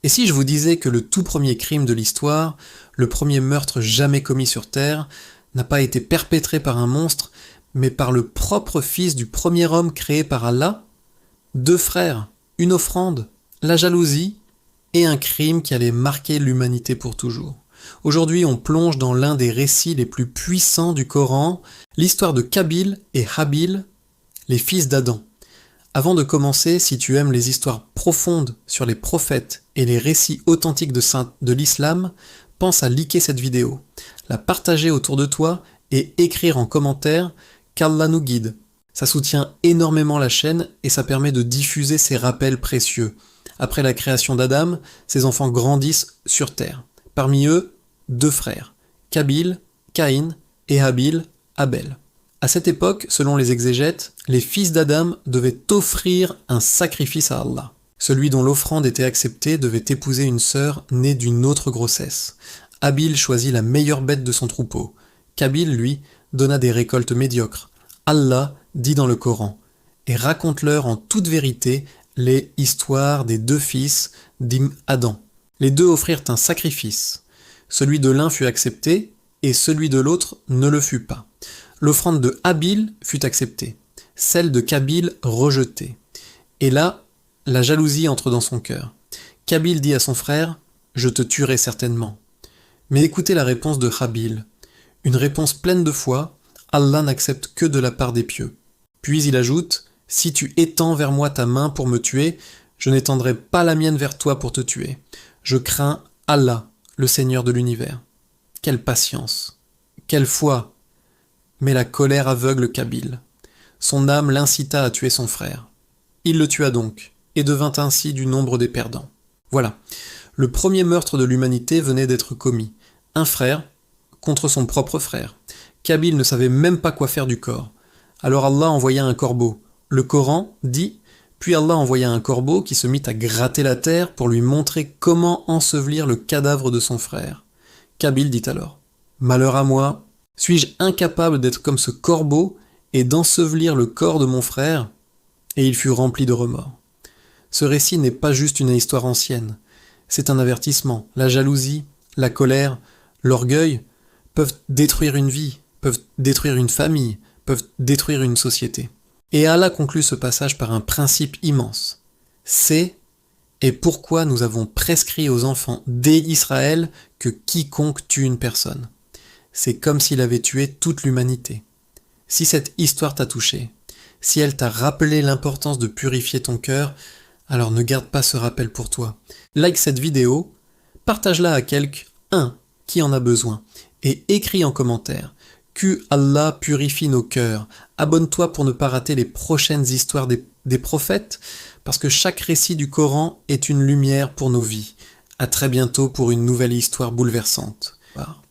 Et si je vous disais que le tout premier crime de l'histoire, le premier meurtre jamais commis sur Terre, n'a pas été perpétré par un monstre, mais par le propre fils du premier homme créé par Allah? 2 frères, une offrande, la jalousie et un crime qui allait marquer l'humanité pour toujours. Aujourd'hui, on plonge dans l'un des récits les plus puissants du Coran, l'histoire de Qabil et Habil, les fils d'Adam. Avant de commencer, si tu aimes les histoires profondes sur les prophètes et les récits authentiques de l'islam, pense à liker cette vidéo, la partager autour de toi et écrire en commentaire qu'Allah nous guide. Ça soutient énormément la chaîne et ça permet de diffuser ces rappels précieux. Après la création d'Adam, ses enfants grandissent sur terre. Parmi eux, 2 frères, Qabil, Caïn et Habil, Abel. À cette époque, selon les exégètes, les fils d'Adam devaient offrir un sacrifice à Allah. Celui dont l'offrande était acceptée devait épouser une sœur née d'une autre grossesse. Habil choisit la meilleure bête de son troupeau. Qabil, lui, donna des récoltes médiocres. Allah dit dans le Coran « Et raconte-leur en toute vérité les histoires des 2 fils d'Adam. Les 2 offrirent un sacrifice. Celui de l'un fut accepté, et celui de l'autre ne le fut pas. L'offrande de Habil fut acceptée, celle de Qabil rejetée. Et là, la jalousie entre dans son cœur. Qabil dit à son frère « Je te tuerai certainement ». Mais écoutez la réponse de Habil. Une réponse pleine de foi, Allah n'accepte que de la part des pieux. Puis il ajoute « Si tu étends vers moi ta main pour me tuer, je n'étendrai pas la mienne vers toi pour te tuer. Je crains Allah, le Seigneur de l'univers. » Quelle patience, quelle foi! Mais la colère aveugle Qabil. Son âme l'incita à tuer son frère. Il le tua donc, et devint ainsi du nombre des perdants. Voilà, le premier meurtre de l'humanité venait d'être commis. Un frère contre son propre frère. Qabil ne savait même pas quoi faire du corps. Alors Allah envoya un corbeau. Le Coran dit « Puis Allah envoya un corbeau qui se mit à gratter la terre pour lui montrer comment ensevelir le cadavre de son frère. » Qabil dit alors « Malheur à moi, suis-je incapable d'être comme ce corbeau et d'ensevelir le corps de mon frère ?» Et il fut rempli de remords. Ce récit n'est pas juste une histoire ancienne, c'est un avertissement. La jalousie, la colère, l'orgueil peuvent détruire une vie, peuvent détruire une famille, peuvent détruire une société. Et Allah conclut ce passage par un principe immense. C'est et pourquoi nous avons prescrit aux enfants d'Israël que quiconque tue une personne. C'est comme s'il avait tué toute l'humanité. Si cette histoire t'a touché, si elle t'a rappelé l'importance de purifier ton cœur, alors ne garde pas ce rappel pour toi. Like cette vidéo, partage-la à quelqu'un qui en a besoin, et écris en commentaire que Allah purifie nos cœurs. Abonne-toi pour ne pas rater les prochaines histoires des prophètes, parce que chaque récit du Coran est une lumière pour nos vies. À très bientôt pour une nouvelle histoire bouleversante. Au revoir.